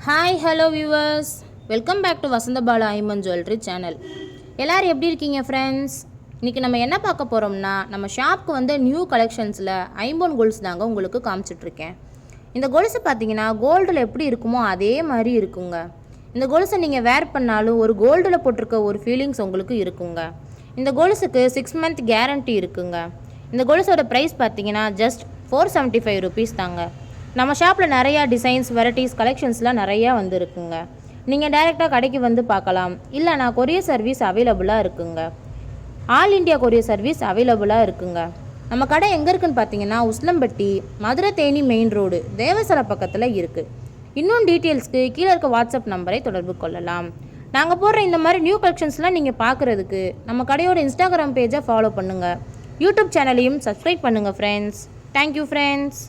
Hi hello viewers, welcome back to Vasanthabala Aiman jewellery channel. எல்லோரும் எப்படி இருக்கீங்க ஃப்ரெண்ட்ஸ்? இன்றைக்கி நம்ம என்ன பார்க்க போகிறோம்னா, நம்ம ஷாப்புக்கு வந்து நியூ கலெக்ஷன்ஸில் ஐம்பொன் கோல்ஸ் தாங்க உங்களுக்கு காமிச்சிட்ருக்கேன். இந்த கொலுசு பார்த்தீங்கன்னா கோல்டில் எப்படி இருக்குமோ அதே மாதிரி இருக்குங்க. இந்த கொலுசை நீங்கள் வேர் பண்ணாலும் ஒரு கோல்டில் போட்டிருக்க ஒரு ஃபீலிங்ஸ் உங்களுக்கு இருக்குங்க. இந்த கொலுசுக்கு 6 month கேரண்டி இருக்குங்க. இந்த கொலுசோட ப்ரைஸ் பார்த்தீங்கன்னா ஜஸ்ட் 475 rupees தாங்க. நம்ம ஷாப்பில் நிறையா டிசைன்ஸ், வெரைட்டிஸ், கலெக்ஷன்ஸ்லாம் நிறையா வந்துருக்குங்க. நீங்கள் டைரெக்டாக கடைக்கு வந்து பார்க்கலாம். இல்லைனா கொரியர் சர்வீஸ் அவைலபிளாக இருக்குங்க. ஆல் இண்டியா கொரியர் சர்வீஸ் அவைலபிளாக இருக்குங்க. நம்ம கடை எங்கே இருக்குதுன்னு பார்த்தீங்கன்னா உஸ்லம்பட்டி, மதுரை தேனி மெயின் ரோடு, தேவசல பக்கத்தில் இருக்குது. இன்னும் டீட்டெயில்ஸ்க்கு கீழே இருக்க வாட்ஸ்அப் நம்பரை தொடர்பு கொள்ளலாம். நாங்கள் போடுற இந்த மாதிரி நியூ கலெக்ஷன்ஸ்லாம் நீங்கள் பார்க்குறதுக்கு நம்ம கடையோட இன்ஸ்டாகிராம் பேஜை ஃபாலோ பண்ணுங்கள். யூடியூப் சேனலையும் சப்ஸ்கிரைப் பண்ணுங்கள் ஃப்ரெண்ட்ஸ். Thank you friends.